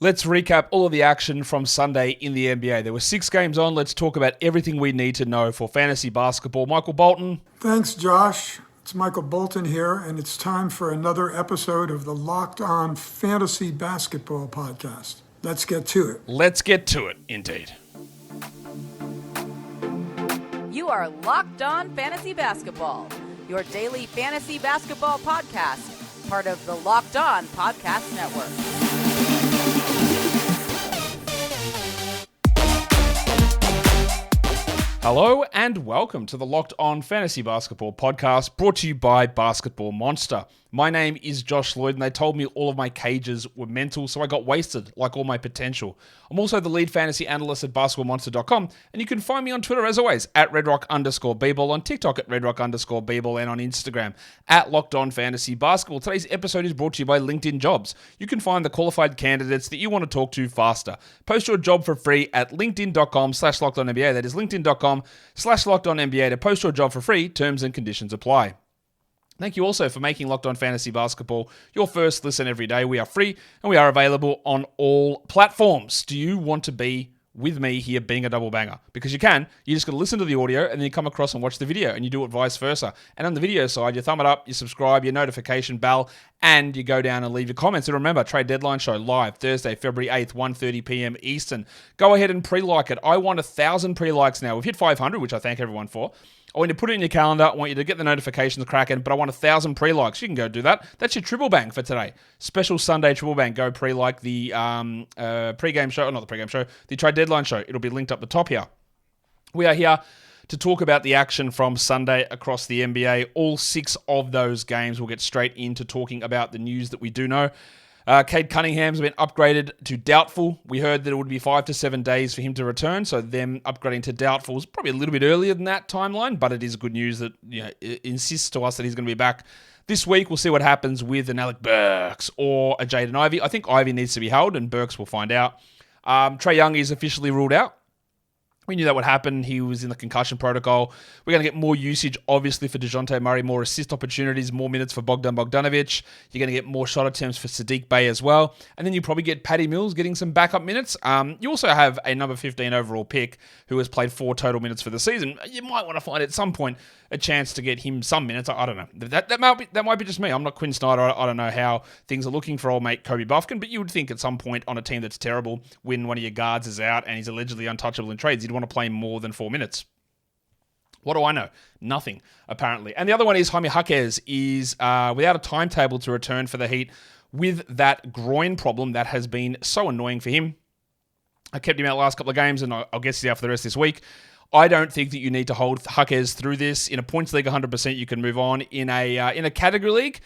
Let's recap all of the action from Sunday in the NBA. There were 6 games on. Let's talk about everything we need to know for fantasy basketball. Michael Bolton. Thanks, Josh. It's Michael Bolton here, and it's time for another episode of the Locked On Fantasy Basketball Podcast. Let's get to it. Let's get to it, indeed. You are Locked On Fantasy Basketball, your daily fantasy basketball podcast, part of the Locked On Podcast Network. Hello and welcome to the Locked On Fantasy Basketball Podcast, brought to you by Basketball Monster. My name is Josh Lloyd, and they told me all of my cages were mental, so I got wasted, like all my potential. I'm also the lead fantasy analyst at basketballmonster.com, and you can find me on Twitter, as always, at redrock_bball, on TikTok at redrock_bball, and on Instagram at Locked On Fantasy Basketball. Today's episode is brought to you by LinkedIn Jobs. You can find the qualified candidates that you want to talk to faster. Post your job for free at linkedin.com/LockedOnNBA. That is linkedin.com/LockedOnNBA to post your job for free. Terms and conditions apply. Thank you also for making Locked On Fantasy Basketball your first listen every day. We are free and we are available on all platforms. Do you want to be with me here being a double banger? Because you can. You just got to listen to the audio and then you come across and watch the video, and you do it vice versa. And on the video side, you thumb it up, you subscribe, your notification bell, and you go down and leave your comments. And remember, Trade Deadline Show live Thursday, February 8th, 1:30 p.m. Eastern. Go ahead and pre-like it. I want 1,000 pre-likes now. We've hit 500, which I thank everyone for. I want you to put it in your calendar. I want you to get the notifications cracking, but I want 1,000 pre-likes. You can go do that. That's your triple bang for today. Special Sunday triple bang. Go pre-like the pre-game show, not the pre-game show, the Trade Deadline Show. It'll be linked up the top here. We are here to talk about the action from Sunday across the NBA. All 6 of those games. We'll get straight into talking about the news that we do know. Cade Cunningham's been upgraded to doubtful. We heard that it would be 5 to 7 days for him to return, so them upgrading to doubtful is probably a little bit earlier than that timeline, but it is good news that it insists to us that he's going to be back this week. We'll see what happens with an Alec Burks or a Jaden Ivey. I think Ivey needs to be held, and Burks will find out. Trae Young is officially ruled out. We knew that would happen. He was in the concussion protocol. We're going to get more usage, obviously, for DeJounte Murray, more assist opportunities, more minutes for Bogdan Bogdanovic. You're going to get more shot attempts for Sadiq Bey as well. And then you probably get Patty Mills getting some backup minutes. You also have a number 15 overall pick who has played 4 total minutes for the season. You might want to find at some point a chance to get him some minutes. I don't know. That might be just me. I'm not Quinn Snyder. I don't know how things are looking for old mate Kobe Buffkin, but you would think at some point on a team that's terrible, when one of your guards is out and he's allegedly untouchable in trades, you'd want to play more than 4 minutes. What do I know? Nothing, apparently. And the other one is Jaime Jaquez is without a timetable to return for the Heat with that groin problem that has been so annoying for him. I kept him out the last couple of games, and I'll guess he's out for the rest of this week. I don't think that you need to hold Jaquez through this. In a points league, 100% you can move on. In a category league,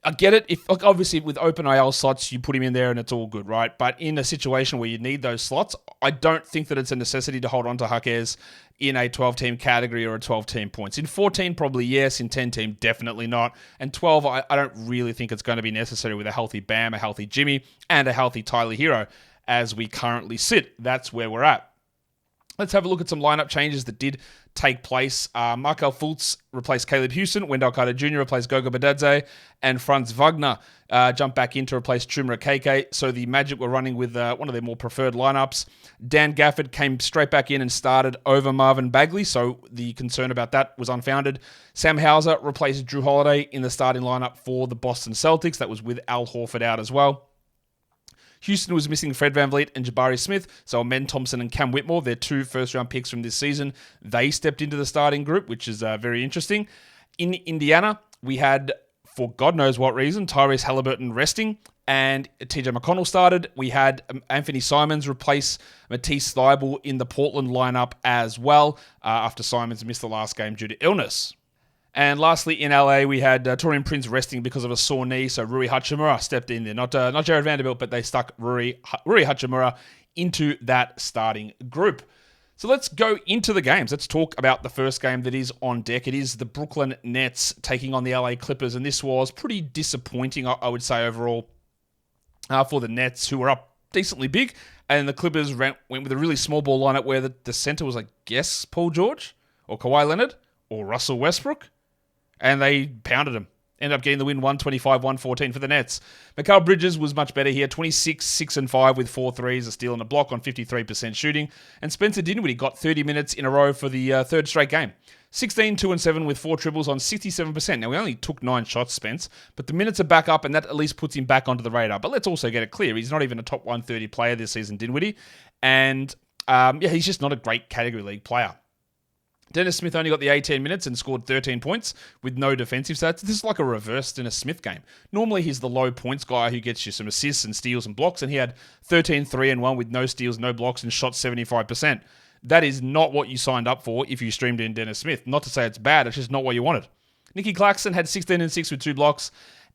I get it. If obviously with open IL slots, you put him in there and it's all good, right? But in a situation where you need those slots, I don't think that it's a necessity to hold on to Jaquez in a 12-team category or a 12-team points. In 14, probably yes. In 10-team, definitely not. And 12, I don't really think it's going to be necessary with a healthy Bam, a healthy Jimmy, and a healthy Tyler Hero as we currently sit. That's where we're at. Let's have a look at some lineup changes that did take place. Markel Fultz replaced Caleb Houston. Wendell Carter Jr. replaced Goga Badadze. And Franz Wagner jumped back in to replace Chuma Okeke. So the Magic were running with one of their more preferred lineups. Dan Gafford came straight back in and started over Marvin Bagley. So the concern about that was unfounded. Sam Hauser replaced Drew Holiday in the starting lineup for the Boston Celtics. That was with Al Horford out as well. Houston was missing Fred VanVleet and Jabari Smith, so Men Thompson and Cam Whitmore, their 2 first-round picks from this season, they stepped into the starting group, which is very interesting. In Indiana, we had, for God knows what reason, Tyrese Halliburton resting, and TJ McConnell started. We had Anthony Simons replace Matisse Thybulle in the Portland lineup as well, after Simons missed the last game due to illness. And lastly, in LA, we had Taurean Prince resting because of a sore knee, so Rui Hachimura stepped in there. Not Jared Vanderbilt, but they stuck Rui Hachimura into that starting group. So let's go into the games. Let's talk about the first game that is on deck. It is the Brooklyn Nets taking on the LA Clippers, and this was pretty disappointing, I would say, overall, for the Nets, who were up decently big, and the Clippers went with a really small ball lineup where the center was, I guess, Paul George, or Kawhi Leonard, or Russell Westbrook. And they pounded him. Ended up getting the win 125-114 for the Nets. Mikal Bridges was much better here, 26, 6 and 5 with 4 threes, a steal and a block on 53% shooting. And Spencer Dinwiddie got 30 minutes in a row for the third straight game. 16, 2 and 7 with 4 triples on 67%. Now, we only took 9 shots, Spence, but the minutes are back up, and that at least puts him back onto the radar. But let's also get it clear. He's not even a top 130 player this season, Dinwiddie. And, he's just not a great category league player. Dennis Smith only got the 18 minutes and scored 13 points with no defensive stats. This is like a reverse Dennis Smith game. Normally, he's the low points guy who gets you some assists and steals and blocks, and he had 13, 3 and 1 with no steals, no blocks, and shot 75%. That is not what you signed up for if you streamed in Dennis Smith. Not to say it's bad, it's just not what you wanted. Nicky Claxton had 16 and 6 with 2 blocks,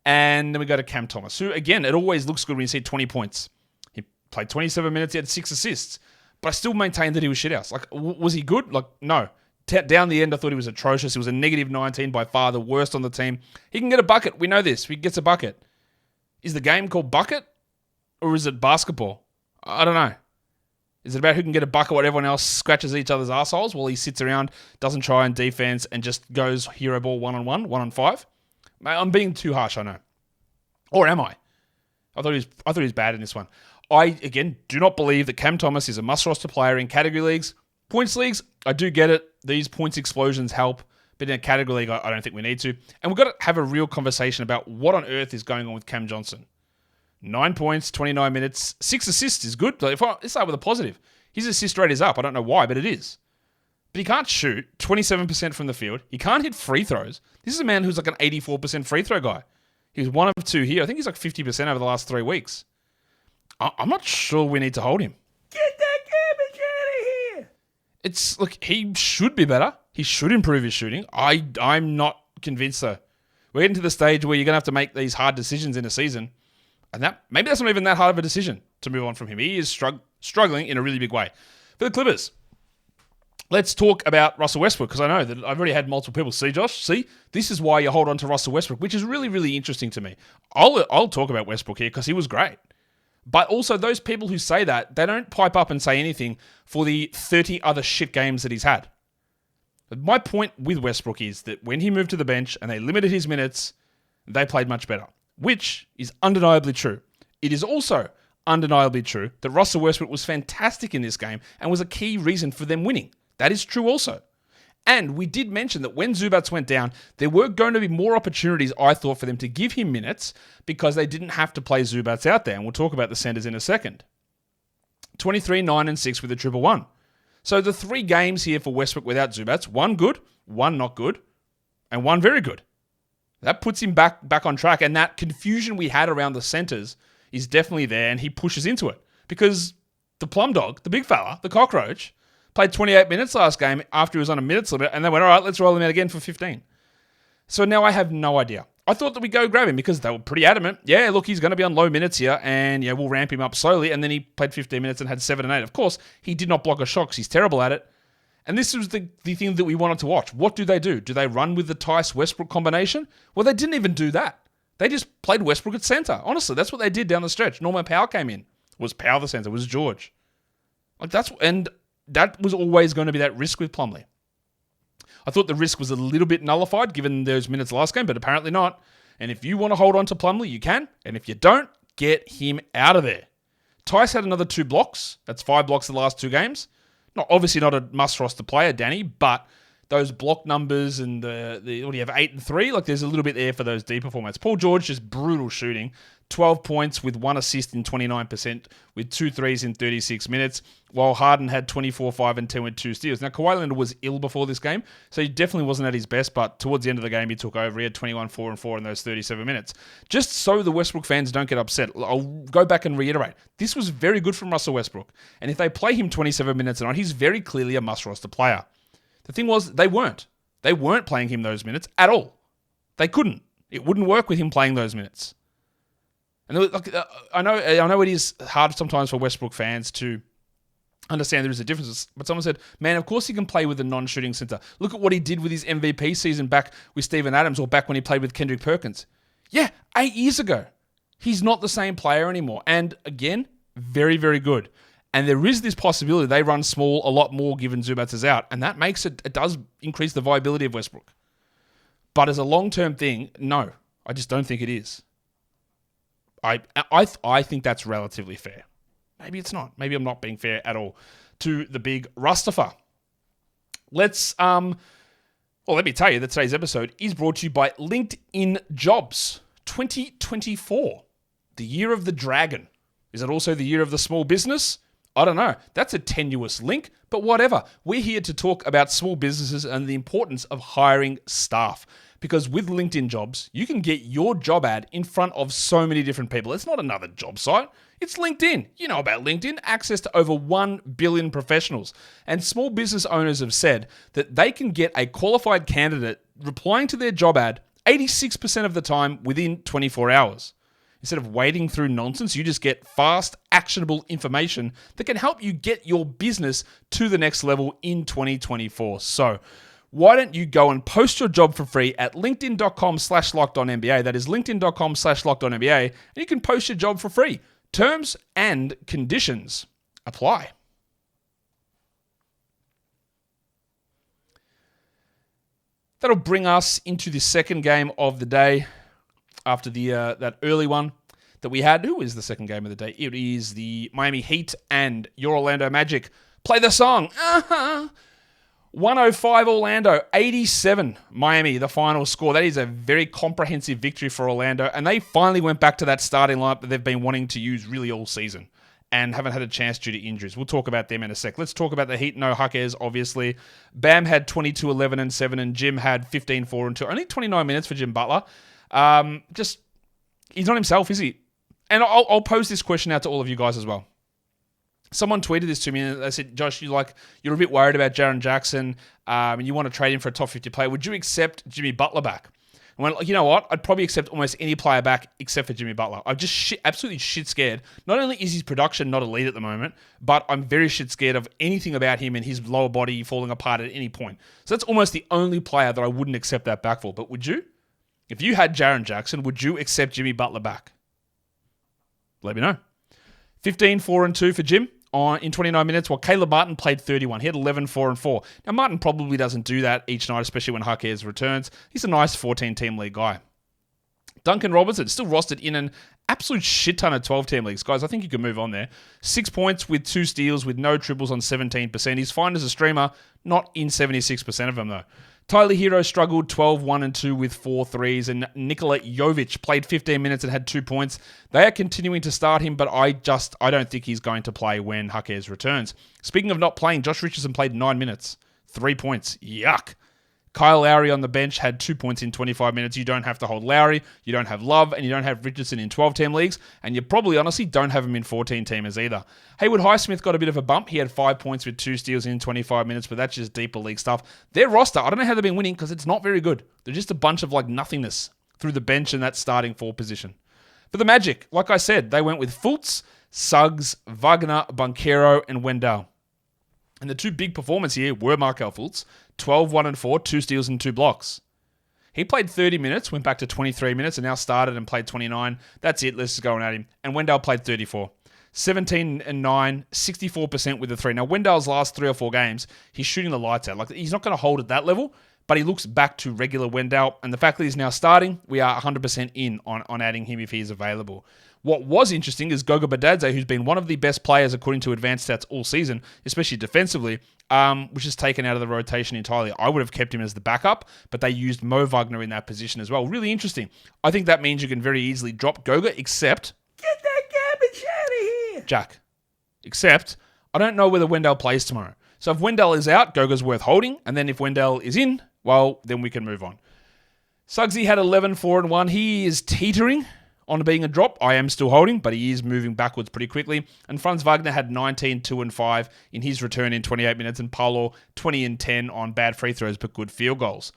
and then we go to Cam Thomas, who, again, it always looks good when you see 20 points. He played 27 minutes, he had 6 assists, but I still maintain that he was shithouse. Like, was he good? Like, no. Down the end, I thought he was atrocious. He was a negative 19, by far the worst on the team. He can get a bucket. We know this. He gets a bucket. Is the game called bucket? Or is it basketball? I don't know. Is it about who can get a bucket while everyone else scratches each other's assholes while he sits around, doesn't try and defense, and just goes hero ball 1-on-1, 1-on-5? I'm being too harsh, I know. Or am I? I thought he was bad in this one. I, again, do not believe that Cam Thomas is a must-roster player in category leagues. Points leagues, I do get it. These points explosions help. But in a category league, I don't think we need to. And we've got to have a real conversation about what on earth is going on with Cam Johnson. 9 points, 29 minutes, 6 assists is good. Let's start with a positive. His assist rate is up. I don't know why, but it is. But he can't shoot 27% from the field. He can't hit free throws. This is a man who's like an 84% free throw guy. He was 1 of 2 here. I think he's like 50% over the last 3 weeks. I'm not sure we need to hold him. Get that garbage out of here! Look, he should be better. He should improve his shooting. I'm not convinced though. We're getting to the stage where you're going to have to make these hard decisions in a season. And maybe that's not even that hard of a decision to move on from him. He is struggling in a really big way. For the Clippers, let's talk about Russell Westbrook, because I know that I've already had multiple people. See, Josh? See? This is why you hold on to Russell Westbrook, which is really, really interesting to me. I'll talk about Westbrook here because he was great. But also, those people who say that, they don't pipe up and say anything for the 30 other shit games that he's had. My point with Westbrook is that when he moved to the bench and they limited his minutes, they played much better, which is undeniably true. It is also undeniably true that Russell Westbrook was fantastic in this game and was a key reason for them winning. That is true also. And we did mention that when Zubats went down, there were going to be more opportunities, I thought, for them to give him minutes because they didn't have to play Zubats out there. And we'll talk about the centers in a second. 23, 9, and 6 with a 1-1. So the 3 games here for Westbrook without Zubats, 1 good, 1 not good, and 1 very good. That puts him back on track. And that confusion we had around the centers is definitely there, and he pushes into it. Because the plum dog, the big fella, the cockroach, played 28 minutes last game after he was on a minutes limit, and they went, all right, let's roll him out again for 15. So now I have no idea. I thought that we'd go grab him because they were pretty adamant. Yeah, look, he's going to be on low minutes here, and yeah, we'll ramp him up slowly. And then he played 15 minutes and had 7 and 8. Of course, he did not block a shot because he's terrible at it. And this was the thing that we wanted to watch. What do? Do they run with the Tice-Westbrook combination? Well, they didn't even do that. They just played Westbrook at center. Honestly, that's what they did down the stretch. Norman Powell came in. Was Powell the center? Was George? That was always going to be that risk with Plumlee. I thought the risk was a little bit nullified given those minutes last game, but apparently not. And if you want to hold on to Plumlee, you can. And if you don't, get him out of there. Tice had another 2 blocks. That's 5 blocks the last 2 games. Obviously not a must-roster player, Danny, but those block numbers and what do you have, 8 and 3? Like, there's a little bit there for those deeper formats. Paul George, just brutal shooting. 12 points with 1 assist in 29%, with 2 threes in 36 minutes, while Harden had 24, 5, and 10 with 2 steals. Now, Kawhi Leonard was ill before this game, so he definitely wasn't at his best, but towards the end of the game, he took over. He had 21, 4, and 4 in those 37 minutes. Just so the Westbrook fans don't get upset, I'll go back and reiterate. This was very good from Russell Westbrook, and if they play him 27 minutes a night, he's very clearly a must-roster player. The thing was, they weren't. They weren't playing him those minutes at all. They couldn't. It wouldn't work with him playing those minutes. And I know it is hard sometimes for Westbrook fans to understand there is a difference, but someone said, man, of course he can play with a non-shooting center. Look at what he did with his MVP season back with Steven Adams or back when he played with Kendrick Perkins. Yeah, 8 years ago. He's not the same player anymore. And again, very, very good. And there is this possibility they run small a lot more given Zubats is out. And that makes it does increase the viability of Westbrook. But as a long-term thing, no. I just don't think it is. I think that's relatively fair. Maybe it's not. Maybe I'm not being fair at all to the big Rustafa. Let me tell you that today's episode is brought to you by LinkedIn Jobs 2024, the year of the dragon. Is it also the year of the small business? I don't know. That's a tenuous link, but whatever. We're here to talk about small businesses and the importance of hiring staff. Because with LinkedIn Jobs, you can get your job ad in front of so many different people. It's not another job site. It's LinkedIn. You know about LinkedIn. Access to over 1 billion professionals. And small business owners have said that they can get a qualified candidate replying to their job ad 86% of the time within 24 hours. Instead of wading through nonsense, you just get fast, actionable information that can help you get your business to the next level in 2024. So, why don't you go and post your job for free at linkedin.com/lockedonnba. That is linkedin.com/lockedonnba. And you can post your job for free. Terms and conditions apply. That'll bring us into the second game of the day after that early one that we had. Who is the second game of the day? It is the Miami Heat and your Orlando Magic. Play the song. 105 Orlando, 87 Miami, the final score. That is a very comprehensive victory for Orlando, and they finally went back to that starting lineup that they've been wanting to use really all season and haven't had a chance due to injuries. We'll talk about them in a sec. Let's talk about the Heat. No Huckers, obviously. Bam had 22, 11, and 7, and Jim had 15, 4, and 2. Only 29 minutes for Jim Butler. He's not himself, is he? And I'll pose this question out to all of you guys as well. Someone tweeted this to me and they said, Josh, you're a bit worried about Jaren Jackson and you want to trade him for a top 50 player. Would you accept Jimmy Butler back? I went, you know what? I'd probably accept almost any player back except for Jimmy Butler. I'm just absolutely shit scared. Not only is his production not elite at the moment, but I'm very shit scared of anything about him and his lower body falling apart at any point. So that's almost the only player that I wouldn't accept that back for. But would you? If you had Jaren Jackson, would you accept Jimmy Butler back? Let me know. 15, 4, and 2 for Jim in 29 minutes, while Caleb Martin played 31. He had 11, 4, and 4. Now, Martin probably doesn't do that each night, especially when Huckers returns. He's a nice 14-team league guy. Duncan Robinson, still rostered in an absolute shit ton of 12-team leagues. Guys, I think you can move on there. 6 points with 2 steals with no triples on 17%. He's fine as a streamer, not in 76% of them, though. Tyler Hero struggled 12, 1, and 2 with 4 threes, and Nikola Jokić played 15 minutes and had 2 points. They are continuing to start him, but I don't think he's going to play when Huckers returns. Speaking of not playing, Josh Richardson played 9 minutes, 3 points. Yuck. Kyle Lowry on the bench had 2 points in 25 minutes. You don't have to hold Lowry, you don't have Love, and you don't have Richardson in 12-team leagues, and you probably honestly don't have him in 14-teamers either. Haywood Highsmith got a bit of a bump. He had 5 points with 2 steals in 25 minutes, but that's just deeper league stuff. Their roster, I don't know how they've been winning because it's not very good. They're just a bunch of nothingness through the bench in that starting 4 position. For the Magic, like I said, they went with Fultz, Suggs, Wagner, Banchero, and Wendell. And the 2 big performers here were Markelle Fultz, 12, 1, and 4, 2 steals and 2 blocks. He played 30 minutes, went back to 23 minutes, and now started and played 29. That's it, let's just go at him. And Wendell played 34. 17 and 9, 64% with the 3. Now, Wendell's last 3 or 4 games, he's shooting the lights out. He's not going to hold at that level, but he looks back to regular Wendell. And the fact that he's now starting, we are 100% in on adding him if he is available. What was interesting is Goga Badadze, who's been one of the best players according to advanced stats all season, especially defensively, which is taken out of the rotation entirely. I would have kept him as the backup, but they used Mo Wagner in that position as well. Really interesting. I think that means you can very easily drop Goga, except... Get that garbage out of here! Jack. Except, I don't know whether Wendell plays tomorrow. So if Wendell is out, Goga's worth holding, and then if Wendell is in, well, then we can move on. Suggsy had 11, 4, and 1. He is teetering on being a drop. I am still holding, but he is moving backwards pretty quickly. And Franz Wagner had 19, 2, and 5 in his return in 28 minutes, and Paulo 20 and 10 on bad free throws but good field goals.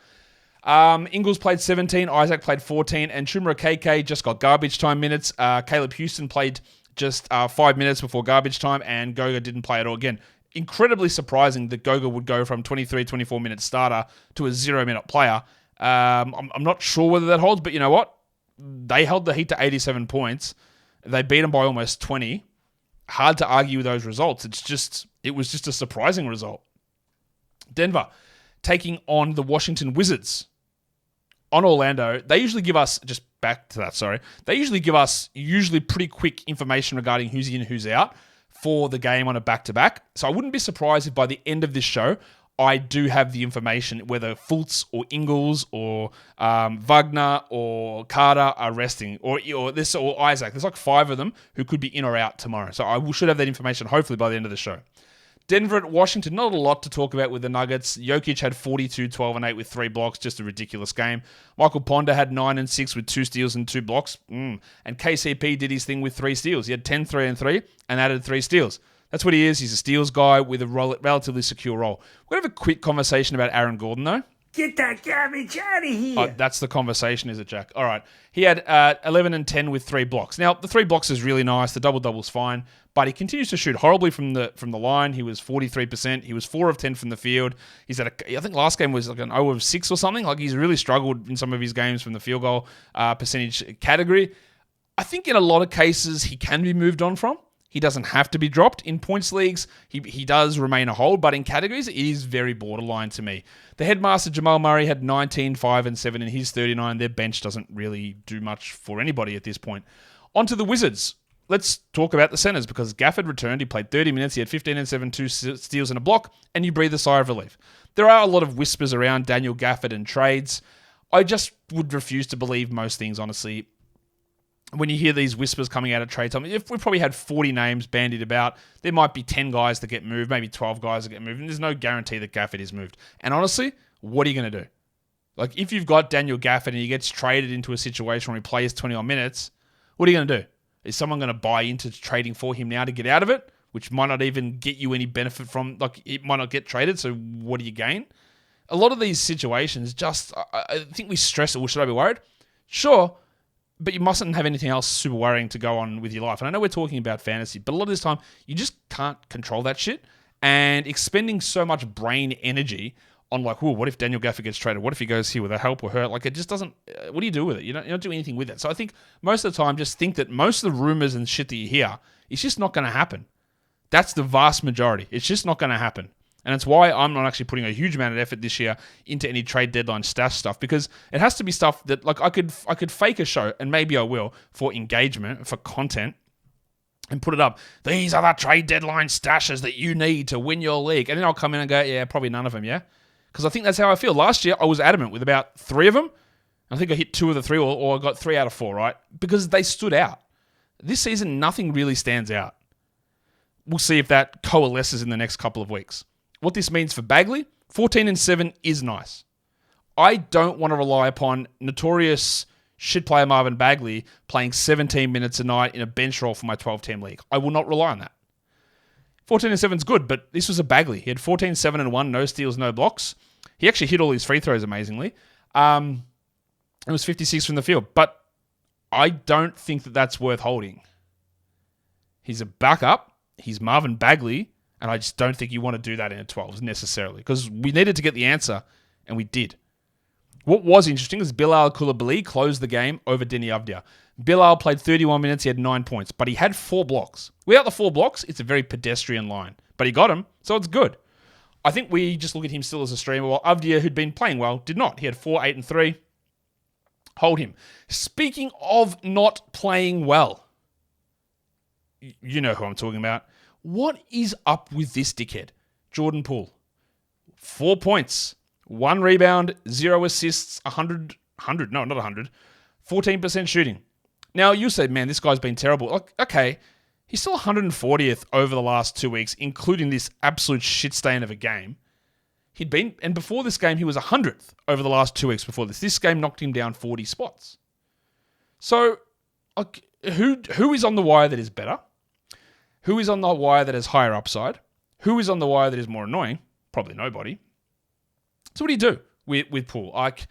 Ingles played 17, Isaac played 14, and Chuma KK just got garbage time minutes. Caleb Houston played just 5 minutes before garbage time, and Goga didn't play at all. Again, incredibly surprising that Goga would go from 23, 24-minute starter to a 0-minute player. I'm not sure whether that holds, but you know what? They held the Heat to 87 points. They beat them by almost 20. Hard to argue with those results. It was just a surprising result. Denver taking on the Washington Wizards on Orlando. They usually give us just back to that, sorry. They usually give us pretty quick information regarding who's in, who's out for the game on a back-to-back. So I wouldn't be surprised if by the end of this show, I do have the information whether Fultz or Ingles or Wagner or Carter are resting or Isaac. There's like 5 of them who could be in or out tomorrow. So I should have that information hopefully by the end of the show. Denver at Washington, not a lot to talk about with the Nuggets. Jokić had 42, 12, and 8 with 3 blocks, just a ridiculous game. Michael Ponder had 9 and 6 with 2 steals and 2 blocks. And KCP did his thing with 3 steals. He had 10, 3, and 3 and added 3 steals. That's what he is. He's a steals guy with a relatively secure role. We're going to have a quick conversation about Aaron Gordon, though. Get that garbage out of here. Oh, that's the conversation, is it, Jack? All right. He had 11 and 10 with 3 blocks. Now, the 3 blocks is really nice. The double-double's fine. But he continues to shoot horribly from the line. He was 43%. He was 4 of 10 from the field. He's at I think last game was like an 0 of 6 or something. Like he's really struggled in some of his games from the field goal percentage category. I think in a lot of cases he can be moved on from. He doesn't have to be dropped. In points leagues, he does remain a hold, but in categories, it is very borderline to me. The headmaster, Jamal Murray, had 19, 5, and 7 in his 39. Their bench doesn't really do much for anybody at this point. On to the Wizards. Let's talk about the centers because Gafford returned. He played 30 minutes. He had 15 and 7, 2 steals and a block, and you breathe a sigh of relief. There are a lot of whispers around Daniel Gafford and trades. I just would refuse to believe most things, honestly. When you hear these whispers coming out of trade time, if we probably had 40 names bandied about, there might be 10 guys that get moved, maybe 12 guys that get moved, and there's no guarantee that Gafford is moved. And honestly, what are you going to do? Like, if you've got Daniel Gafford and he gets traded into a situation where he plays 21 minutes, what are you going to do? Is someone going to buy into trading for him now to get out of it, which might not even get you any benefit from, like, it might not get traded, so what do you gain? A lot of these situations I think we stress it. Well, should I be worried? Sure. But you mustn't have anything else super worrying to go on with your life. And I know we're talking about fantasy, but a lot of this time, you just can't control that shit. And expending so much brain energy on like, what if Daniel Gafford gets traded? What if he goes here? Will that help or hurt? Like, it just doesn't... what do you do with it? You don't do anything with it. So I think most of the time, just think that most of the rumors and shit that you hear, it's just not going to happen. That's the vast majority. It's just not going to happen. And it's why I'm not actually putting a huge amount of effort this year into any trade deadline stash stuff, because it has to be stuff that, like, I could fake a show, and maybe I will, for engagement, for content, and put it up. These are the trade deadline stashes that you need to win your league. And then I'll come in and go, yeah, probably none of them, yeah? Because I think that's how I feel. Last year, I was adamant with about 3 of them. I think I hit 2 of the 3, or I got 3 out of 4, right? Because they stood out. This season, nothing really stands out. We'll see if that coalesces in the next couple of weeks. What this means for Bagley, 14 and 7 is nice. I don't want to rely upon notorious shit player Marvin Bagley playing 17 minutes a night in a bench role for my 12-team league. I will not rely on that. 14 and 7 is good, but this was a Bagley. He had 14, 7, and 1, no steals, no blocks. He actually hit all his free throws amazingly. It was 56 from the field, but I don't think that that's worth holding. He's a backup. He's Marvin Bagley. And I just don't think you want to do that in a 12s necessarily, because we needed to get the answer, and we did. What was interesting is Bilal Coulibaly closed the game over Deni Avdija. Bilal played 31 minutes, he had 9 points, but he had 4 blocks. Without the 4 blocks, it's a very pedestrian line. But he got him, so it's good. I think we just look at him still as a streamer, while Avdija, who'd been playing well, did not. He had 4, 8, and 3. Hold him. Speaking of not playing well, you know who I'm talking about. What is up with this dickhead? Jordan Poole. 4 points, 1 rebound, 0 assists, 100, no, not 100, 14% shooting. Now, you say, man, this guy's been terrible. Like, okay, he's still 140th over the last 2 weeks, including this absolute shit stain of a game. And before this game, he was 100th over the last 2 weeks before this. This game knocked him down 40 spots. So, who is on the wire that is better? Who is on the wire that has higher upside? Who is on the wire that is more annoying? Probably nobody. So what do you do with Poole? Like,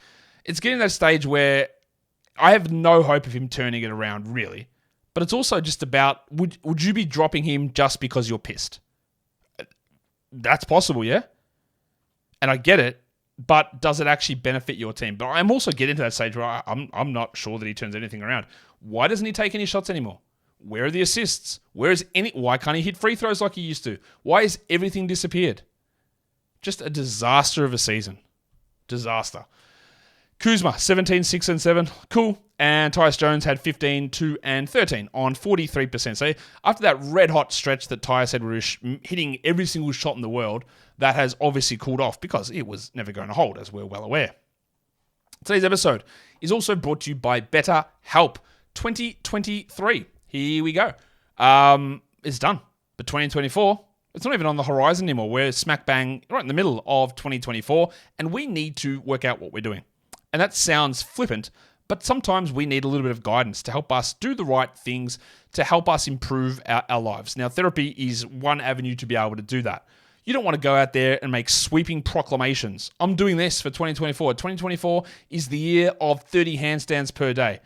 it's getting to that stage where I have no hope of him turning it around, really. But it's also just about, would you be dropping him just because you're pissed? That's possible, yeah? And I get it, but does it actually benefit your team? But I'm also getting to that stage where I'm not sure that he turns anything around. Why doesn't he take any shots anymore? Where are the assists? Why can't he hit free throws like he used to? Why has everything disappeared? Just a disaster of a season. Disaster. Kuzma, 17, 6, and 7. Cool. And Tyus Jones had 15, 2, and 13 on 43%. So after that red-hot stretch that Tyus had was hitting every single shot in the world, that has obviously cooled off because it was never going to hold, as we're well aware. Today's episode is also brought to you by BetterHelp 2023. Here we go. It's done. But 2024, it's not even on the horizon anymore. We're smack bang right in the middle of 2024, and we need to work out what we're doing. And that sounds flippant, but sometimes we need a little bit of guidance to help us do the right things, to help us improve our lives. Now, therapy is one avenue to be able to do that. You don't want to go out there and make sweeping proclamations. I'm doing this for 2024. 2024 is the year of 30 handstands per day.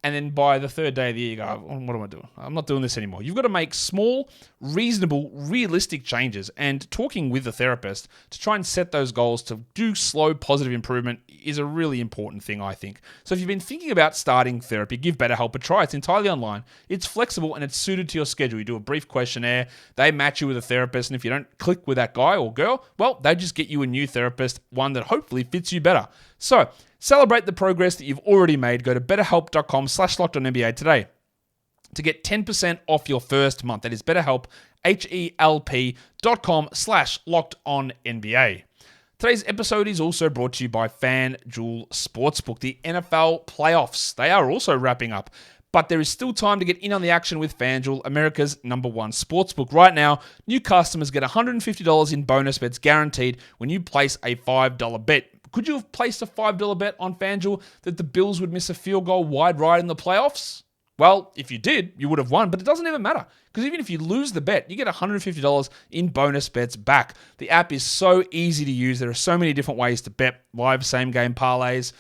And then by the third day of the year, you go, what am I doing? I'm not doing this anymore. You've got to make small, reasonable, realistic changes. And talking with a therapist to try and set those goals to do slow, positive improvement is a really important thing, I think. So if you've been thinking about starting therapy, give BetterHelp a try. It's entirely online. It's flexible and it's suited to your schedule. You do a brief questionnaire. They match you with a therapist. And if you don't click with that guy or girl, well, they just get you a new therapist, one that hopefully fits you better. So celebrate the progress that you've already made. Go to betterhelp.com/LockedOnNBA today to get 10% off your first month. That is BetterHelp, HELP.com/LockedOnNBA. Today's episode is also brought to you by FanDuel Sportsbook. The NFL playoffs, they are also wrapping up, but there is still time to get in on the action with FanDuel, America's #1 sportsbook. Right now, new customers get $150 in bonus bets guaranteed when you place a $5 bet. Could you have placed a $5 bet on FanDuel that the Bills would miss a field goal wide right in the playoffs? Well, if you did, you would have won, but it doesn't even matter. Because even if you lose the bet, you get $150 in bonus bets back. The app is so easy to use. There are so many different ways to bet. Live same-game parlays,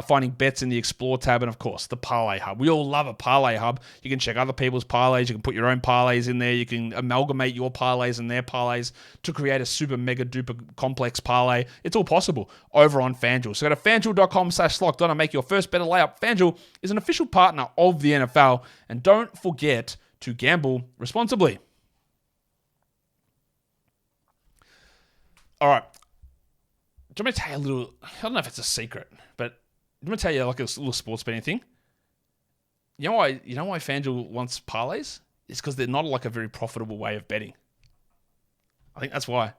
finding bets in the Explore tab, and of course, the Parlay Hub. We all love a Parlay Hub. You can check other people's parlays. You can put your own parlays in there. You can amalgamate your parlays and their parlays to create a super mega duper complex parlay. It's all possible over on FanDuel. So go to FanDuel.com/LockedOn and make your first bet a layup. FanDuel is an official partner of the NFL. And don't forget to gamble responsibly. All right. Do you want me to tell you a little, I don't know if it's a secret, but do you want me to tell you like a little sports betting thing? You know why FanDuel wants parlays? It's because they're not like a very profitable way of betting. I think that's why.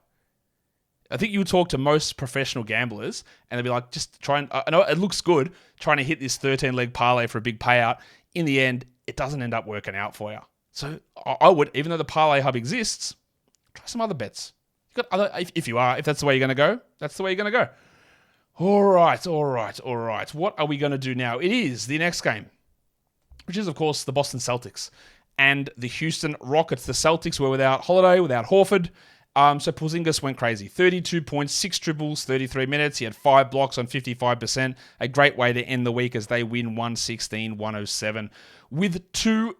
I think you would talk to most professional gamblers and they'd be like, just try and, I know it looks good trying to hit this 13-leg parlay for a big payout. In the end, it doesn't end up working out for you. So I would, even though the Parlay Hub exists, try some other bets. If that's the way you're going to go, that's the way you're going to go. All right. What are we going to do now? It is the next game, which is, of course, the Boston Celtics and the Houston Rockets. The Celtics were without Holiday, without Horford. So Porzingis went crazy. 32 points, 6 triples, 33 minutes. He had 5 blocks on 55%. A great way to end the week as they win 116-107. With two,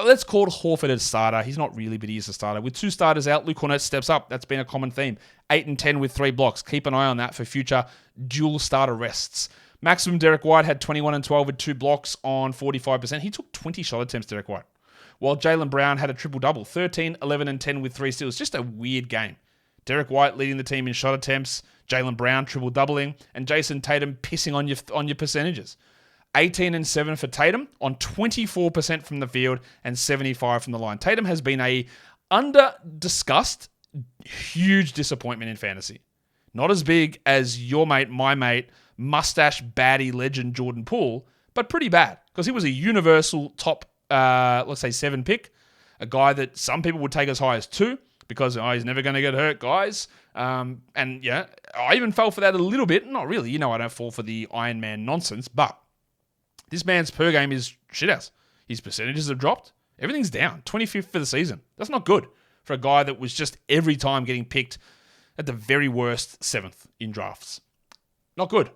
let's call Horford a starter. He's not really, but he is a starter. With 2 starters out, Luke Cornett steps up. That's been a common theme. 8 and 10 with 3 blocks. Keep an eye on that for future dual starter rests. Maximum Derek White had 21 and 12 with 2 blocks on 45%. He took 20 shot attempts, Derek White. While Jaylen Brown had a triple-double, 13, 11, and 10 with 3 steals. Just a weird game. Derek White leading the team in shot attempts, Jaylen Brown triple-doubling, and Jason Tatum pissing on your percentages. 18 and 7 for Tatum on 24% from the field and 75 from the line. Tatum has been a under-discussed, huge disappointment in fantasy. Not as big as your mate, my mate, mustache baddie legend Jordan Poole, but pretty bad because he was a universal top, let's say 7 pick, a guy that some people would take as high as 2 because he's never going to get hurt, guys. And yeah, I even fell for that a little bit. Not really. You know I don't fall for the Iron Man nonsense, but this man's per game is shithouse. His percentages have dropped. Everything's down. 25th for the season. That's not good for a guy that was just every time getting picked at the very worst 7th in drafts. Not good.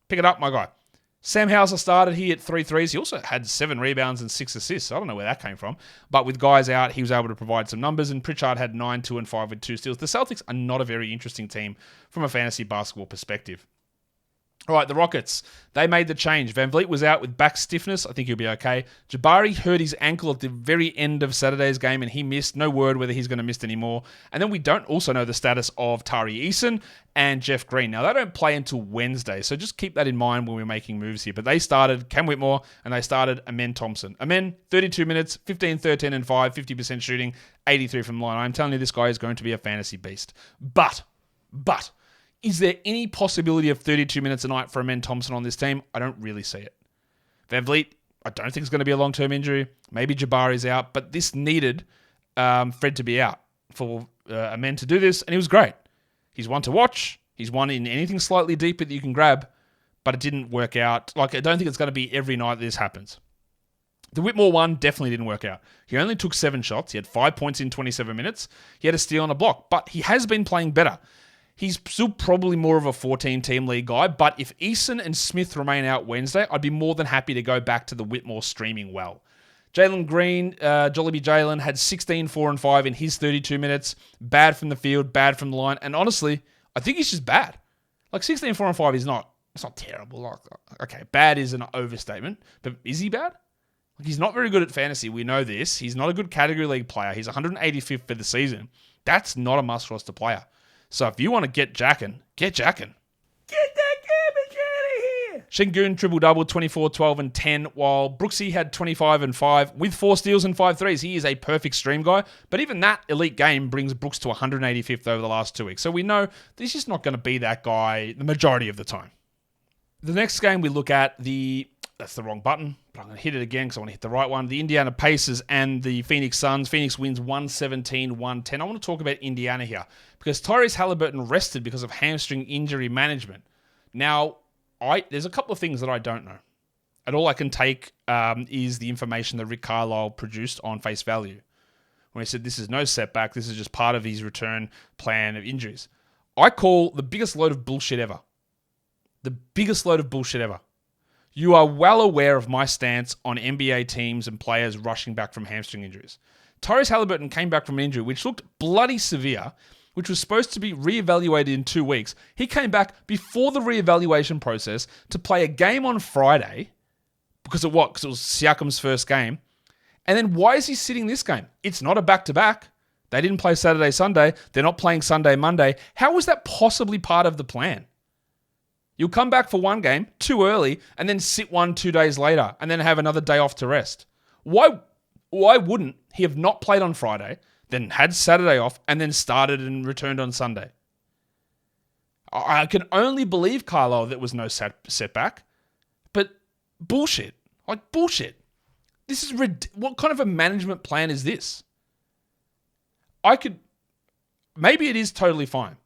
Pick it up, my guy. Sam Hauser started. He hit 3 threes. He also had 7 rebounds and 6 assists. I don't know where that came from. But with guys out, he was able to provide some numbers. And Pritchard had 9, 2, and 5 with 2 steals. The Celtics are not a very interesting team from a fantasy basketball perspective. All right, the Rockets, they made the change. Van Vliet was out with back stiffness. I think he'll be okay. Jabari hurt his ankle at the very end of Saturday's game, and he missed. No word whether he's going to miss anymore. And then we don't also know the status of Tari Eason and Jeff Green. Now, they don't play until Wednesday, so just keep that in mind when we're making moves here. But they started Cam Whitmore, and they started Amen Thompson. Amen, 32 minutes, 15, 13, and 5, 50% shooting, 83 from the line. I'm telling you, this guy is going to be a fantasy beast. But, is there any possibility of 32 minutes a night for Amen Thompson on this team? I don't really see it. Van Vliet, I don't think it's going to be a long-term injury. Maybe Jabari's out, but this needed Fred to be out for Amen to do this, and he was great. He's one to watch. He's one in anything slightly deeper that you can grab, but it didn't work out. Like, I don't think it's going to be every night this happens. The Whitmore one definitely didn't work out. He only took 7 shots. He had 5 points in 27 minutes. He had a steal and a block, but he has been playing better. He's still probably more of a 14-team league guy, but if Eason and Smith remain out Wednesday, I'd be more than happy to go back to the Whitmore streaming well. Jalen Green, Jollibee Jalen, had 16, 4, and 5 in his 32 minutes. Bad from the field, bad from the line, and honestly, I think he's just bad. Like 16, 4, and 5 is not, it's not terrible. Like, okay, bad is an overstatement, but is he bad? Like, he's not very good at fantasy. We know this. He's not a good category league player. He's 185th for the season. That's not a must-roster player. So if you want to get jacking, get jacking. Get that garbage out of here! Şengün triple-double, 24, 12, and 10, while Brooksy had 25 and 5 with 4 steals and 5 threes. He is a perfect stream guy, but even that elite game brings Brooks to 185th over the last 2 weeks. So we know this is not going to be that guy the majority of the time. The next game we look at, that's the wrong button, but I'm going to hit it again because I want to hit the right one. The Indiana Pacers and the Phoenix Suns. Phoenix wins 117-110. I want to talk about Indiana here because Tyrese Halliburton rested because of hamstring injury management. Now, there's a couple of things that I don't know. And all I can take is the information that Rick Carlisle produced on face value. When he said this is no setback, this is just part of his return plan of injuries. I call the biggest load of bullshit ever. The biggest load of bullshit ever. You are well aware of my stance on NBA teams and players rushing back from hamstring injuries. Tyrese Halliburton came back from an injury which looked bloody severe, which was supposed to be reevaluated in 2 weeks. He came back before the reevaluation process to play a game on Friday, because it was Siakam's first game. And then why is he sitting this game? It's not a back-to-back. They didn't play Saturday, Sunday. They're not playing Sunday, Monday. How is that possibly part of the plan? You'll come back for one game too early and then sit 2 days later and then have another day off to rest. Why wouldn't he have not played on Friday, then had Saturday off, and then started and returned on Sunday? I can only believe Carlisle that was no setback, but bullshit. Like bullshit. This is what kind of a management plan is this? Maybe it is totally fine.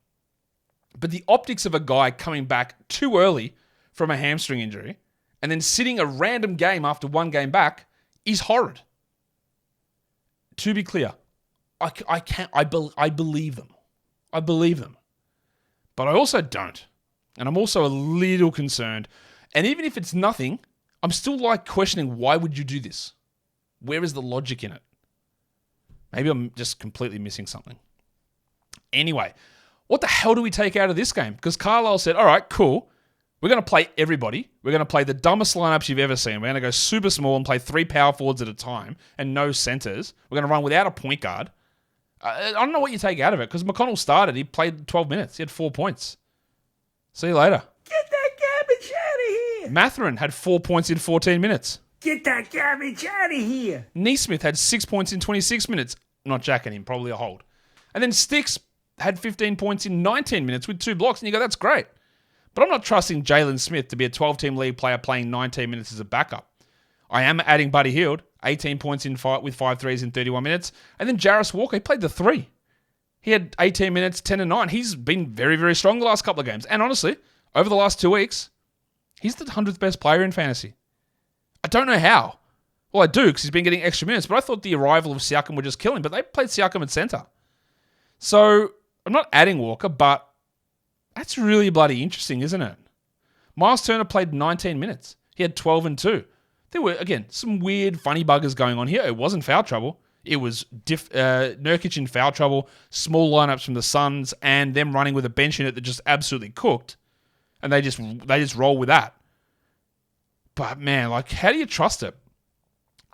But the optics of a guy coming back too early from a hamstring injury and then sitting a random game after one game back is horrid. To be clear, I believe them. I believe them. But I also don't. And I'm also a little concerned. And even if it's nothing, I'm still questioning, why would you do this? Where is the logic in it? Maybe I'm just completely missing something. Anyway, what the hell do we take out of this game? Because Carlisle said, all right, cool. We're going to play everybody. We're going to play the dumbest lineups you've ever seen. We're going to go super small and play 3 power forwards at a time and no centers. We're going to run without a point guard. I don't know what you take out of it because McConnell started. He played 12 minutes. He had 4 points. See you later. Get that garbage out of here! Mathurin had 4 points in 14 minutes. Get that garbage out of here! Neesmith had 6 points in 26 minutes. Not jacking him, probably a hold. And then Sticks had 15 points in 19 minutes with 2 blocks, and you go, that's great. But I'm not trusting Jalen Smith to be a 12-team league player playing 19 minutes as a backup. I am adding Buddy Hield, 18 points with 5 threes in 31 minutes. And then Jarris Walker, he played the 3. He had 18 minutes, 10 and 9. He's been very, very strong the last couple of games. And honestly, over the last 2 weeks, he's the 100th best player in fantasy. I don't know how. Well, I do, because he's been getting extra minutes, but I thought the arrival of Siakam would just kill him, but they played Siakam at center. So I'm not adding Walker, but that's really bloody interesting, isn't it? Miles Turner played 19 minutes. He had 12 and 2. There were, again, some weird funny buggers going on here. It wasn't foul trouble. It was Nurkic in foul trouble, small lineups from the Suns, and them running with a bench unit that just absolutely cooked. and they just roll with that. But man, like, how do you trust it?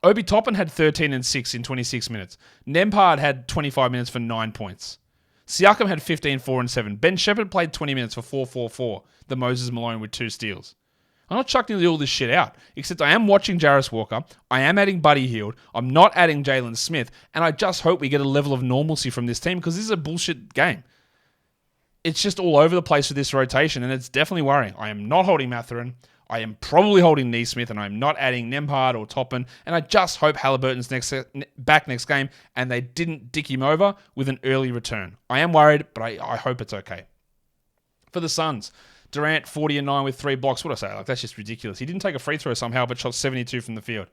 Obi Toppin had 13 and 6 in 26 minutes. Nembhard had 25 minutes for 9 points. Siakam had 15, 4 and 7. Ben Shepherd played 20 minutes for 4, 4, 4. The Moses Malone with 2 steals. I'm not chucking all this shit out, except I am watching Jarris Walker. I am adding Buddy Hield. I'm not adding Jalen Smith. And I just hope we get a level of normalcy from this team because this is a bullshit game. It's just all over the place with this rotation, and it's definitely worrying. I am not holding Mathurin. I am probably holding Neesmith, and I'm not adding Nembhard or Toppin. And I just hope Halliburton's back next game, and they didn't dick him over with an early return. I am worried, but I hope it's okay. For the Suns, Durant 40 and 9 with 3 blocks. What do I say? Like, that's just ridiculous. He didn't take a free throw somehow, but shot 72 from the field.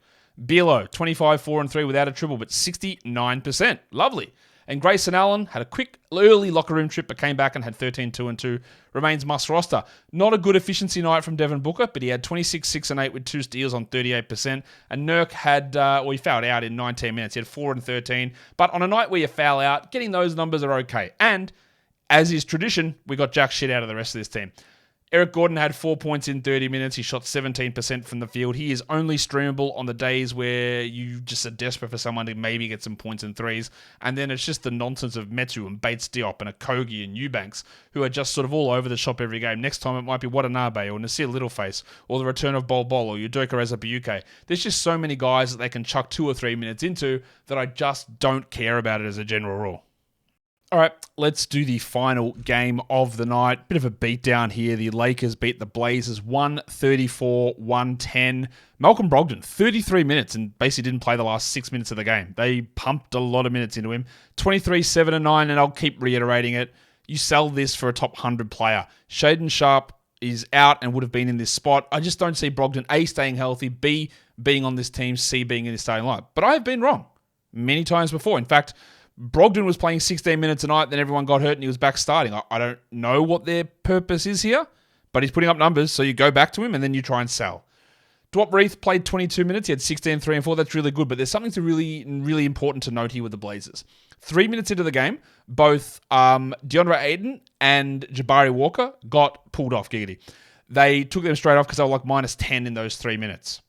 Bielo 25, 4 and 3 without a triple, but 69%. Lovely. And Grayson Allen had a quick early locker room trip, but came back and had 13, 2 and 2. Remains must roster. Not a good efficiency night from Devin Booker, but he had 26, 6 and 8 with 2 steals on 38%. And Nurk had, he fouled out in 19 minutes. He had 4 and 13. But on a night where you foul out, getting those numbers are okay. And as is tradition, we got jack shit out of the rest of this team. Eric Gordon had 4 points in 30 minutes. He shot 17% from the field. He is only streamable on the days where you just are desperate for someone to maybe get some points and threes. And then it's just the nonsense of Metu and Bates Diop and Okogie and Eubanks, who are just sort of all over the shop every game. Next time it might be Watanabe or Nasir Littleface or the return of Bol Bol or Udoka Azubuike. There's just so many guys that they can chuck 2 or 3 minutes into that I just don't care about it as a general rule. All right, let's do the final game of the night. Bit of a beatdown here. The Lakers beat the Blazers 134-110. Malcolm Brogdon, 33 minutes and basically didn't play the last 6 minutes of the game. They pumped a lot of minutes into him. 23, 7 and 9, and I'll keep reiterating it. You sell this for a top 100 player. Shaedon Sharpe is out and would have been in this spot. I just don't see Brogdon, A, staying healthy, B, being on this team, C, being in the starting lineup. But I have been wrong many times before. In fact, Brogdon was playing 16 minutes a night, then everyone got hurt and he was back starting. I don't know what their purpose is here, but he's putting up numbers, so you go back to him and then you try and sell. Dwight Reith played 22 minutes. He had 16, 3 and 4. That's really good, but there's something really important to note here with the Blazers. 3 minutes into the game, both DeAndre Ayton and Jabari Walker got pulled off, giggity. They took them straight off because they were like minus 10 in those 3 minutes.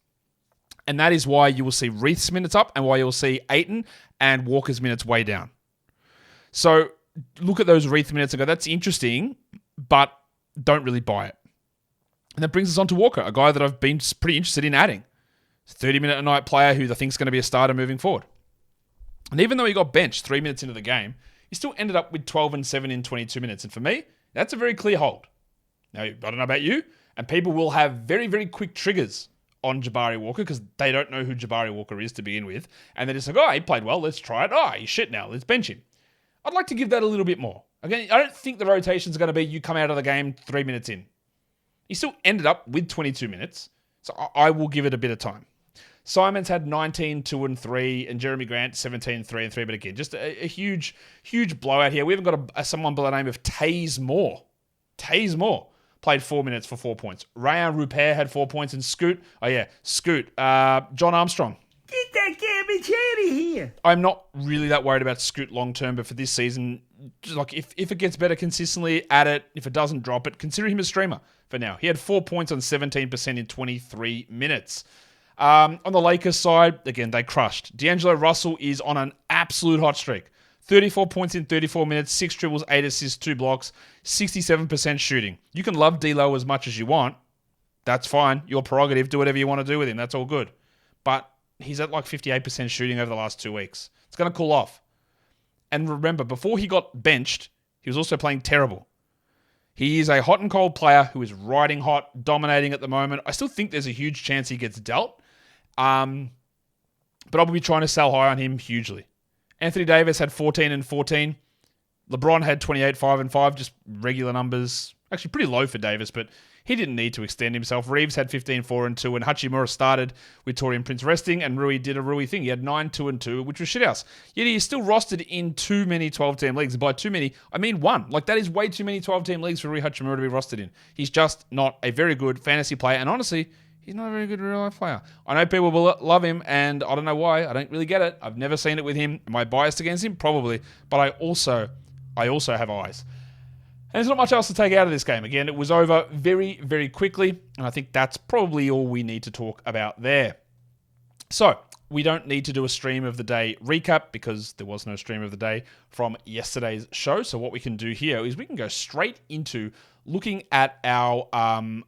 And that is why you will see Reith's minutes up and why you will see Ayton and Walker's minutes way down. So look at those Reith minutes and go, that's interesting, but don't really buy it. And that brings us on to Walker, a guy that I've been pretty interested in adding. 30-minute-a-night player who I think is going to be a starter moving forward. And even though he got benched 3 minutes into the game, he still ended up with 12 and 7 in 22 minutes. And for me, that's a very clear hold. Now, I don't know about you, and people will have very, very quick triggers on Jabari Walker because they don't know who Jabari Walker is to begin with. And they're just like, oh, he played well, let's try it. Oh, he's shit now, let's bench him. I'd like to give that a little bit more. Again, I don't think the rotation's going to be you come out of the game 3 minutes in. He still ended up with 22 minutes, so I will give it a bit of time. Simons had 19, 2 and 3, and Jeremy Grant 17, 3 and 3. But again, just a huge, huge blowout here. We even got someone by the name of Taze Moore. Taze Moore played 4 minutes for 4 points. Rayan Rupert had 4 points, and Scoot. John Armstrong. Get that garbage out of here. I'm not really that worried about Scoot long term, but for this season, just like if it gets better consistently, add it. If it doesn't, drop it. Consider him a streamer for now. He had 4 points on 17% in 23 minutes. On the Lakers side, again, they crushed. D'Angelo Russell is on an absolute hot streak. 34 points in 34 minutes, 6 dribbles, 8 assists, 2 blocks, 67% shooting. You can love D'Lo as much as you want. That's fine. Your prerogative. Do whatever you want to do with him. That's all good. But he's at like 58% shooting over the last 2 weeks. It's going to cool off. And remember, before he got benched, he was also playing terrible. He is a hot and cold player who is riding hot, dominating at the moment. I still think there's a huge chance he gets dealt. But I'll be trying to sell high on him hugely. Anthony Davis had 14 and 14. LeBron had 28, 5 and 5, just regular numbers. Actually, pretty low for Davis, but he didn't need to extend himself. Reeves had 15, 4 and 2, and Hachimura started with Taurean Prince resting, and Rui did a Rui thing. He had 9, 2 and 2, which was shithouse. Yet he is still rostered in too many 12-team leagues. By too many, I mean one. Like, that is way too many 12-team leagues for Rui Hachimura to be rostered in. He's just not a very good fantasy player, and honestly, he's not a very good real-life player. I know people will love him, and I don't know why. I don't really get it. I've never seen it with him. Am I biased against him? Probably. But I also have eyes. And there's not much else to take out of this game. Again, it was over very, very quickly, and I think that's probably all we need to talk about there. So, we don't need to do a stream of the day recap because there was no stream of the day from yesterday's show. So what we can do here is we can go straight into looking at our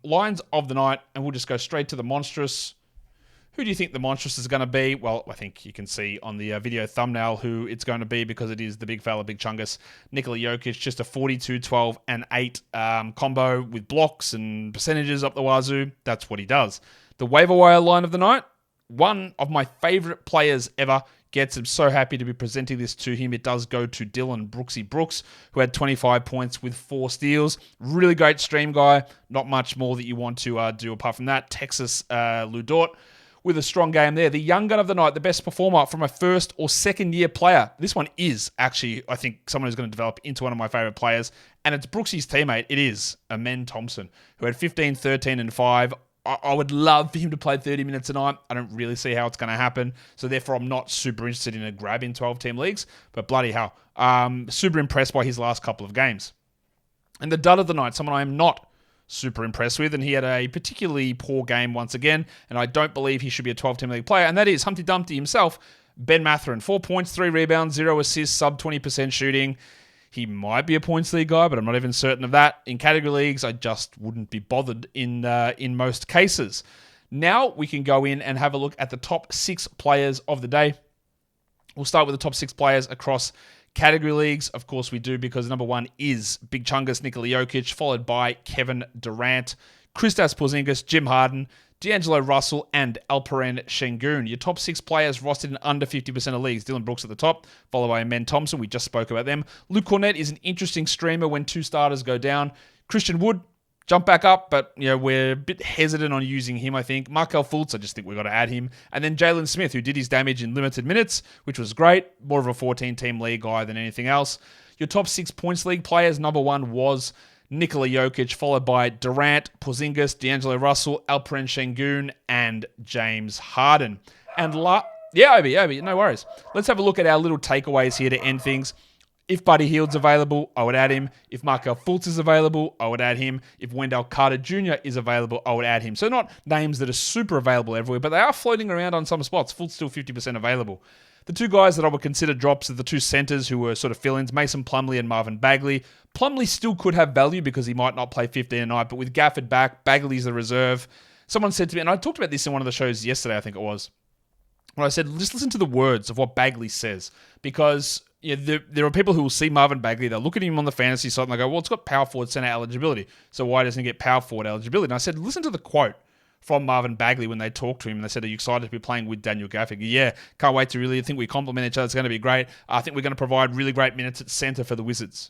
lines of the night, and we'll just go straight to the monstrous. Who do you think the monstrous is going to be? Well, I think you can see on the video thumbnail who it's going to be because it is the big fella, Big Chungus, Nikola Jokić, just a 42, 12, and 8 combo with blocks and percentages up the wazoo. That's what he does. The waiver wire line of the night, one of my favorite players ever gets. I'm so happy to be presenting this to him. It does go to Dylan Brooksy Brooks, who had 25 points with 4 steals. Really great stream guy. Not much more that you want to do apart from that. Texas Lou Dort with a strong game there. The young gun of the night, the best performer from a first or second year player. This one is actually, I think, someone who's going to develop into one of my favorite players. And it's Brooksy's teammate. It is Amen Thompson, who had 15, 13, and 5. I would love for him to play 30 minutes a night. I don't really see how it's going to happen. So therefore, I'm not super interested in a grab in 12-team leagues. But bloody hell. Super impressed by his last couple of games. And the dud of the night, someone I am not super impressed with. And he had a particularly poor game once again. And I don't believe he should be a 12-team league player. And that is Humpty Dumpty himself, Ben Mathurin. 4 points, 3 rebounds, 0 assists, sub 20% shooting. He might be a points league guy, but I'm not even certain of that. In category leagues, I just wouldn't be bothered in most cases. Now we can go in and have a look at the top 6 players of the day. We'll start with the top 6 players across category leagues. Of course we do, because number 1 is Big Chungus, Nikola Jokić, followed by Kevin Durant, Kristaps Porzingis, Jim Harden, D'Angelo Russell, and Alperen Şengün. Your top 6 players rostered in under 50% of leagues. Dylan Brooks at the top, followed by Amen Thompson. We just spoke about them. Luke Cornett is an interesting streamer when 2 starters go down. Christian Wood, jump back up, but we're a bit hesitant on using him, I think. Markelle Fultz, I just think we've got to add him. And then Jalen Smith, who did his damage in limited minutes, which was great. More of a 14-team league guy than anything else. Your top 6 points league players, number 1 was Nikola Jokić, followed by Durant, Porzingis, D'Angelo Russell, Alperen Şengün, and James Harden. And Obi, no worries. Let's have a look at our little takeaways here to end things. If Buddy Hield's available, I would add him. If Markelle Fultz is available, I would add him. If Wendell Carter Jr. is available, I would add him. So not names that are super available everywhere, but they are floating around on some spots. Fultz still 50% available. The 2 guys that I would consider drops are the 2 centers who were sort of fill-ins, Mason Plumlee and Marvin Bagley. Plumlee still could have value because he might not play 15 a night, but with Gafford back, Bagley's the reserve. Someone said to me, and I talked about this in one of the shows yesterday, I think it was, when I said, just listen to the words of what Bagley says, because there are people who will see Marvin Bagley, they'll look at him on the fantasy site and they go, well, it's got power forward center eligibility, so why doesn't he get power forward eligibility? And I said, listen to the quote from Marvin Bagley when they talked to him and they said, are you excited to be playing with Daniel Gafford? Yeah, can't wait to really think we complement each other. It's going to be great. I think we're going to provide really great minutes at center for the Wizards.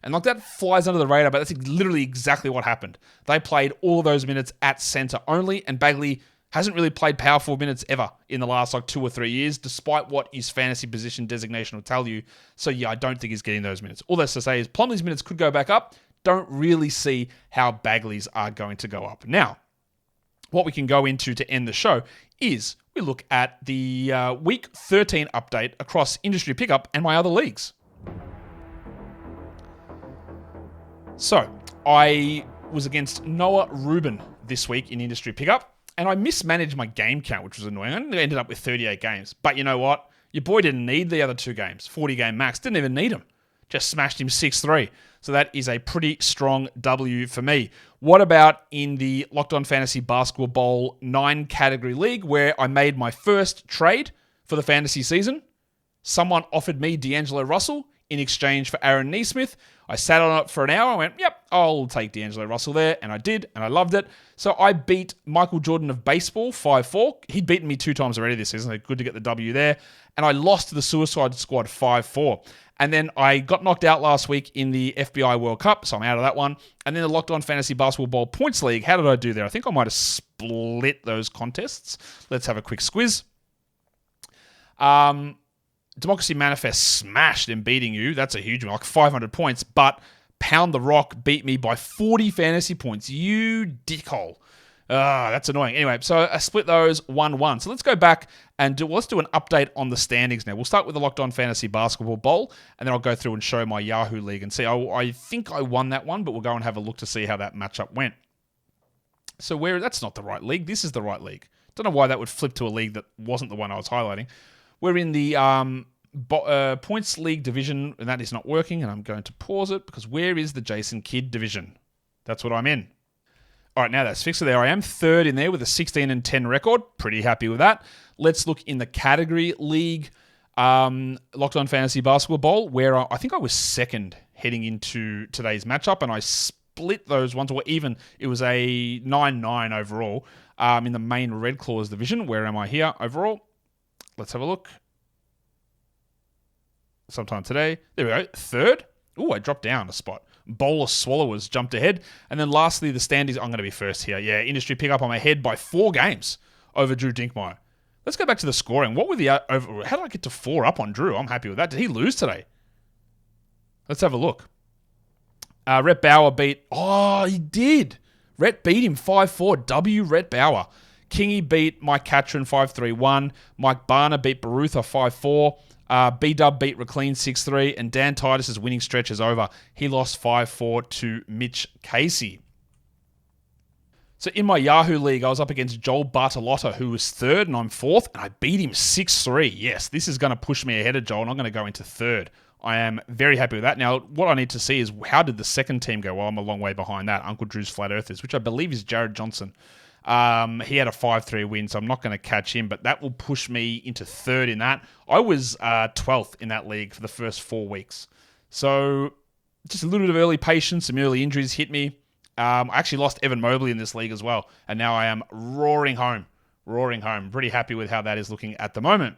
And like that flies under the radar, but that's literally exactly what happened. They played all of those minutes at center only, and Bagley hasn't really played power forward minutes ever in the last 2 or 3 years, despite what his fantasy position designation will tell you. So yeah, I don't think he's getting those minutes. All that's to say is Plumlee's minutes could go back up. Don't really see how Bagley's are going to go up. Now, what we can go into to end the show is we look at the Week 13 update across Industry Pickup and my other leagues. So, I was against Noah Rubin this week in Industry Pickup, and I mismanaged my game count, which was annoying. I ended up with 38 games. But you know what? Your boy didn't need the other 2 games. 40-game max. Didn't even need them. Just smashed him 6-3. So that is a pretty strong W for me. What about in the Locked On Fantasy Basketball Bowl 9-category league where I made my first trade for the fantasy season? Someone offered me D'Angelo Russell in exchange for Aaron Nesmith. I sat on it for an hour. I went, yep, I'll take D'Angelo Russell there. And I did, and I loved it. So I beat Michael Jordan of baseball 5-4. He'd beaten me 2 times already this season. So good to get the W there. And I lost to the Suicide Squad 5-4. And then I got knocked out last week in the FBI World Cup, so I'm out of that one. And then the Locked On Fantasy Basketball Bowl Points League. How did I do there? I think I might have split those contests. Let's have a quick squiz. Democracy Manifest smashed in beating you. That's a huge one, like 500 points. But Pound the Rock beat me by 40 fantasy points. You dickhole. That's annoying. Anyway, so I split those 1-1. So let's go back and let's do an update on the standings now. We'll start with the Locked On Fantasy Basketball Bowl, and then I'll go through and show my Yahoo League and see. I think I won that one, but we'll go and have a look to see how that matchup went. So that's not the right league. This is the right league. Don't know why that would flip to a league that wasn't the one I was highlighting. We're in the points league division, and that is not working, and I'm going to pause it because where is the Jason Kidd division? That's what I'm in. All right, now that's fixed. So there I am, third in there with a 16-10 record. Pretty happy with that. Let's look in the category league, Locked On Fantasy Basketball Bowl, where I think I was second heading into today's matchup, and I split those ones, or even it was a 9-9 overall in the main Red Claws division. Where am I here overall? Let's have a look. Sometime today. There we go. Third. Oh, I dropped down a spot. Bowler Swallowers jumped ahead. And then lastly, the standings. I'm going to be first here. Yeah, industry pickup. I'm ahead by 4 games over Drew Dinkmeyer. Let's go back to the scoring. What were the over? How did I get to 4 up on Drew? I'm happy with that. Did he lose today? Let's have a look. Rhett Bauer beat... Oh, he did. Rhett beat him 5-4. W. Rhett Bauer. Kingy beat Mike Catron 5-3-1. Mike Barner beat Barutha 5-4. B-Dub beat Reclean 6-3, and Dan Titus's winning stretch is over. He lost 5-4 to Mitch Casey. So in my Yahoo League, I was up against Joel Bartolotta, who was third, and I'm fourth, and I beat him 6-3. Yes, this is going to push me ahead of Joel, and I'm going to go into third. I am very happy with that. Now, what I need to see is how did the second team go? Well, I'm a long way behind that. Uncle Drew's Flat Earthers, which I believe is Jared Johnson. He had a 5-3 win, so I'm not going to catch him, but that will push me into third in that. I was 12th in that league for the first 4 weeks. So just a little bit of early patience, some early injuries hit me. I actually lost Evan Mobley in this league as well, and now I am roaring home. Pretty happy with how that is looking at the moment.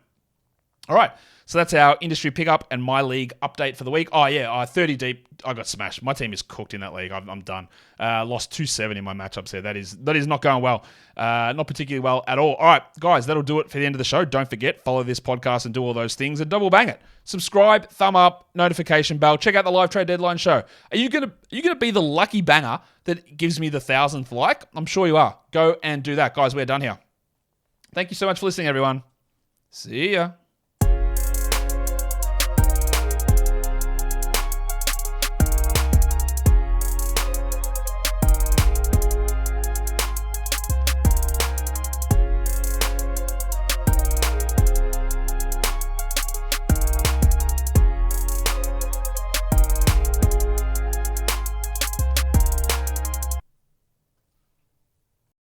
All right, so that's our industry pickup and my league update for the week. Oh, yeah, 30 deep. I got smashed. My team is cooked in that league. I'm done. Lost 2-7 in my matchups there. That is not going well. Not particularly well at all. All right, guys, that'll do it for the end of the show. Don't forget, follow this podcast and do all those things and double bang it. Subscribe, thumb up, notification bell. Check out the live trade deadline show. Are you gonna be the lucky banger that gives me the 1,000th like? I'm sure you are. Go and do that. Guys, we're done here. Thank you so much for listening, everyone. See ya.